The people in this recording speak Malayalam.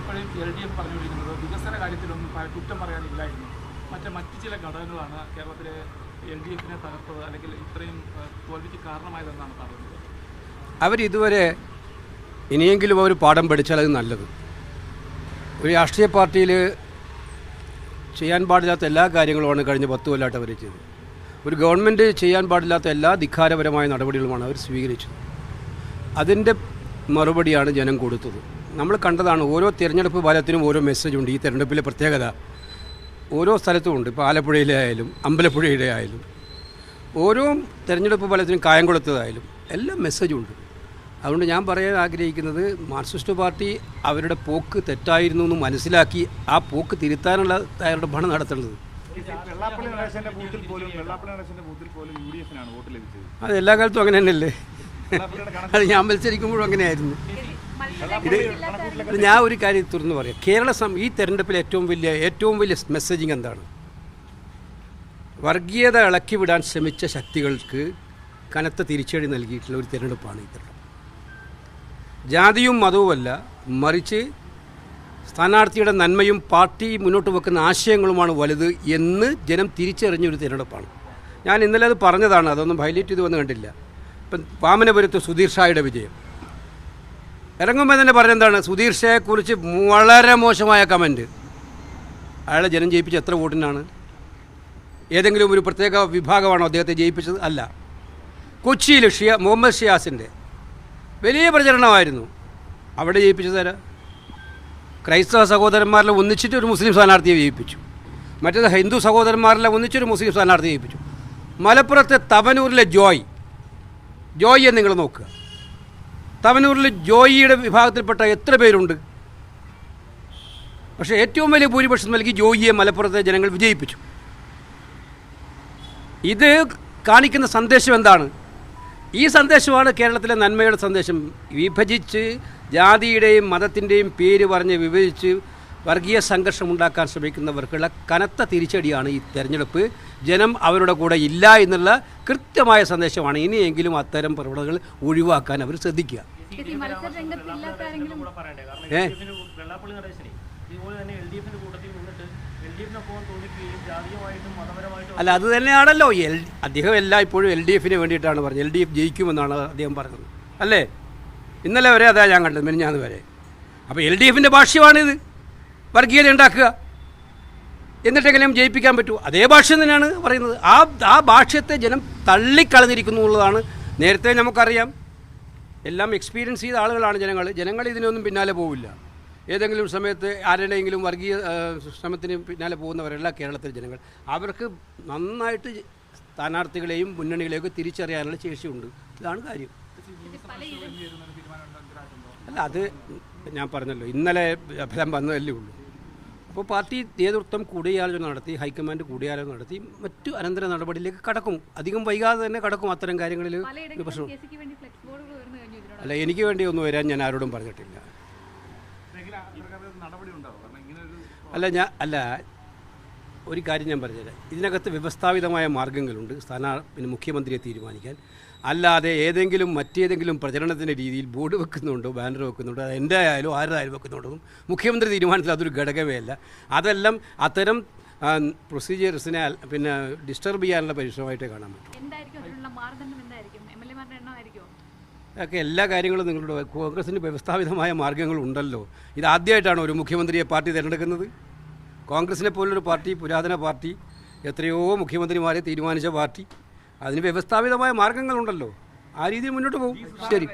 ഇപ്പോഴും LDF പറഞ്ഞുകൊണ്ടിരിക്കുന്നത് വികസന കാര്യത്തിലൊന്നും കുറ്റം പറയാനില്ലായിരുന്നു. മറ്റു ചില ഘടകങ്ങളാണ് കേരളത്തിലെ LDFനെ തകർത്തത് അല്ലെങ്കിൽ ഇത്രയും തോൽവിക്ക് കാരണമായതെന്നാണ് പറയുന്നത്. അവരിതുവരെ ഇനിയെങ്കിലും അവർ പാഠം പഠിച്ചാൽ അത് നല്ലത്. ഒരു രാഷ്ട്രീയ പാർട്ടിയിൽ ചെയ്യാൻ പാടില്ലാത്ത എല്ലാ കാര്യങ്ങളുമാണ് കഴിഞ്ഞ 10 കൊല്ലമായിട്ട് അവർ ചെയ്തത്. ഒരു ഗവൺമെൻറ് ചെയ്യാൻ പാടില്ലാത്ത എല്ലാ ധിക്കാരപരമായ നടപടികളുമാണ് അവർ സ്വീകരിച്ചത്. അതിൻ്റെ മറുപടിയാണ് ജനം കൊടുത്തത്. നമ്മൾ കണ്ടതാണ്, ഓരോ തിരഞ്ഞെടുപ്പ് ഫലത്തിനും ഓരോ മെസ്സേജുണ്ട്. ഈ തിരഞ്ഞെടുപ്പിലെ പ്രത്യേകത ഓരോ സ്ഥലത്തുമുണ്ട്. ഇപ്പോൾ ആലപ്പുഴയിലെ ആയാലും അമ്പലപ്പുഴയുടെ ആയാലും ഓരോ തിരഞ്ഞെടുപ്പ് ഫലത്തിനും കായംകുളത്തതായാലും എല്ലാം മെസ്സേജുണ്ട്. അതുകൊണ്ട് ഞാൻ പറയാൻ ആഗ്രഹിക്കുന്നത്, മാർക്സിസ്റ്റ് പാർട്ടി അവരുടെ പോക്ക് തെറ്റായിരുന്നു എന്ന് മനസ്സിലാക്കി ആ പോക്ക് തിരുത്താനുള്ള തയ്യാറെടുപ്പാണ് നടത്തേണ്ടത്. അത് എല്ലാ കാലത്തും അങ്ങനെ തന്നെയല്ലേ? അത് ഞാൻ മത്സരിക്കുമ്പോഴും അങ്ങനെയായിരുന്നു. ഞാൻ ഒരു കാര്യം തുറന്നു പറയാം. ഈ തെരഞ്ഞെടുപ്പിൽ ഏറ്റവും വലിയ മെസ്സേജിങ് എന്താണ്? വർഗീയത ഇളക്കി വിടാൻ ശ്രമിച്ച ശക്തികൾക്ക് കനത്ത തിരിച്ചടി നൽകിയിട്ടുള്ള ഒരു തിരഞ്ഞെടുപ്പാണ് ഈ തെരഞ്ഞെടുപ്പ്. ജാതിയും മതവുമല്ല, മറിച്ച് സ്ഥാനാർത്ഥിയുടെ നന്മയും പാർട്ടി മുന്നോട്ട് വെക്കുന്ന ആശയങ്ങളുമാണ് വലുത് എന്ന് ജനം തിരിച്ചറിഞ്ഞൊരു തിരഞ്ഞെടുപ്പാണ്. ഞാൻ ഇന്നലെ അത് പറഞ്ഞതാണ്, അതൊന്നും ഹൈലൈറ്റ് ചെയ്ത് വന്ന് കണ്ടില്ല. ഇപ്പം വാമനപുരത്ത് സുധീർ ഷായുടെ വിജയം ഇറങ്ങുമ്പോൾ തന്നെ പറഞ്ഞെന്താണ്? സുധീർ ഷായെക്കുറിച്ച് വളരെ മോശമായ കമൻറ്റ്. അയാളെ ജനം ജയിപ്പിച്ച എത്ര വോട്ടിനാണ്? ഏതെങ്കിലും ഒരു പ്രത്യേക വിഭാഗമാണോ അദ്ദേഹത്തെ ജയിപ്പിച്ചത്? അല്ല. കൊച്ചിയിൽ മുഹമ്മദ് ഷിയാസിൻ്റെ വലിയ പ്രചരണമായിരുന്നു. അവിടെ ജയിപ്പിച്ചതാരാ? ക്രൈസ്തവ സഹോദരന്മാരിലെ ഒന്നിച്ചിട്ട് ഒരു മുസ്ലിം സ്ഥാനാർത്ഥിയെ ജയിപ്പിച്ചു. മറ്റേത് ഹിന്ദു സഹോദരന്മാരിലെ ഒന്നിച്ചൊരു മുസ്ലിം സ്ഥാനാർത്ഥിയെ ജയിപ്പിച്ചു. മലപ്പുറത്തെ തവനൂരിലെ ജോയിയെ നിങ്ങൾ നോക്കുക. തവനൂരിൽ ജോയിയുടെ വിഭാഗത്തിൽപ്പെട്ട എത്ര പേരുണ്ട്? പക്ഷേ ഏറ്റവും വലിയ ഭൂരിപക്ഷം നൽകി ജോയിയെ മലപ്പുറത്തെ ജനങ്ങൾ വിജയിപ്പിച്ചു. ഇത് കാണിക്കുന്ന സന്ദേശം എന്താണ്? ഈ സന്ദേശമാണ് കേരളത്തിലെ നന്മയുടെ സന്ദേശം. വിഭജിച്ച് ജാതിയുടെയും മതത്തിൻ്റെയും പേര് പറഞ്ഞ് വിഭജിച്ച് വർഗീയ സംഘർഷമുണ്ടാക്കാൻ ശ്രമിക്കുന്നവർക്കുള്ള കനത്ത തിരിച്ചടിയാണ് ഈ തെരഞ്ഞെടുപ്പ്. ജനം അവരുടെ കൂടെ ഇല്ല എന്നുള്ള കൃത്യമായ സന്ദേശമാണ്. ഇനിയെങ്കിലും അത്തരം പ്രവണതകൾ ഒഴിവാക്കാൻ അവർ ശ്രദ്ധിക്കുക. അല്ല, അത് തന്നെയാണല്ലോ അദ്ദേഹം ഇപ്പോഴും LDFന് വേണ്ടിയിട്ടാണ് പറഞ്ഞത്. LDF ജയിക്കുമെന്നാണ് അദ്ദേഹം പറഞ്ഞത്, അല്ലേ? ഇന്നലെ വരെ അതാ ഞാൻ കണ്ടത്, മിനിഞ്ഞാന്ന് വരെ. അപ്പോൾ LDFൻ്റെ ഭാഷ്യമാണിത്, വർഗീയത ഉണ്ടാക്കുക. എന്നിട്ടെങ്കിലും ജയിപ്പിക്കാൻ പറ്റൂ? അതേ ഭാഷ്യം തന്നെയാണ് പറയുന്നത്. ആ ഭാഷ്യത്തെ ജനം തള്ളിക്കളഞ്ഞിരിക്കുന്നു എന്നുള്ളതാണ്. നേരത്തെ നമുക്കറിയാം, എല്ലാം എക്സ്പീരിയൻസ് ചെയ്ത ആളുകളാണ് ജനങ്ങൾ ഇതിനൊന്നും പിന്നാലെ പോവില്ല. ഏതെങ്കിലും സമയത്ത് ആരുടെയെങ്കിലും വർഗീയ ശ്രമത്തിന് പിന്നാലെ പോകുന്നവരല്ല കേരളത്തിലെ ജനങ്ങൾ. അവർക്ക് നന്നായിട്ട് സ്ഥാനാർത്ഥികളെയും മുന്നണികളെയൊക്കെ തിരിച്ചറിയാനുള്ള ശേഷിയുണ്ട്. ഇതാണ് കാര്യം. അല്ല, അത് ഞാൻ പറഞ്ഞല്ലോ, ഇന്നലെ ഫലം വന്നതല്ലേ ഉള്ളൂ. അപ്പോൾ പാർട്ടി നേതൃത്വം കൂടിയാലോചന നടത്തി, ഹൈക്കമാൻഡ് കൂടിയാലോചന നടത്തി മറ്റു അനന്തര നടപടിയിലേക്ക് കടക്കും. അധികം വൈകാതെ തന്നെ കടക്കും. അത്തരം കാര്യങ്ങളിൽ പ്രശ്നം അല്ല, എനിക്ക് വേണ്ടി ഒന്നും വരാൻ ഞാൻ ആരോടും പറഞ്ഞിട്ടില്ല. അല്ല, ഒരു കാര്യം ഞാൻ പറഞ്ഞുതരാം. ഇതിനകത്ത് വ്യവസ്ഥാപിതമായ മാർഗ്ഗങ്ങളുണ്ട് മുഖ്യമന്ത്രിയെ തീരുമാനിക്കാൻ. അല്ലാതെ മറ്റേതെങ്കിലും പ്രചരണത്തിൻ്റെ രീതിയിൽ ബോർഡ് വെക്കുന്നുണ്ടോ, ബാനർ വെക്കുന്നുണ്ടോ, അത് എൻ്റെ ആയാലും ആരുടെയായാലും വെക്കുന്നുണ്ടോ, മുഖ്യമന്ത്രി തീരുമാനത്തിൽ അതൊരു ഘടകമേ അല്ല. അതെല്ലാം അത്തരം പ്രൊസീജിയേഴ്സിനെ ഡിസ്റ്റർബ് ചെയ്യാനുള്ള പരിശ്രമമായിട്ടേ കാണാൻ പറ്റും. ഒക്കെ എല്ലാ കാര്യങ്ങളും നിങ്ങളുടെ കോൺഗ്രസിന് വ്യവസ്ഥാപിതമായ മാർഗ്ഗങ്ങളുണ്ടല്ലോ. ഇതാദ്യമായിട്ടാണ് ഒരു മുഖ്യമന്ത്രിയെ പാർട്ടി തിരഞ്ഞെടുക്കുന്നത്. കോൺഗ്രസിനെ പോലൊരു പാർട്ടി, പുരാതന പാർട്ടി, എത്രയോ മുഖ്യമന്ത്രിമാരെ തീരുമാനിച്ച പാർട്ടി, അതിന് വ്യവസ്ഥാപിതമായ മാർഗ്ഗങ്ങളുണ്ടല്ലോ. ആ രീതിയിൽ മുന്നോട്ട് പോകും. ശരി.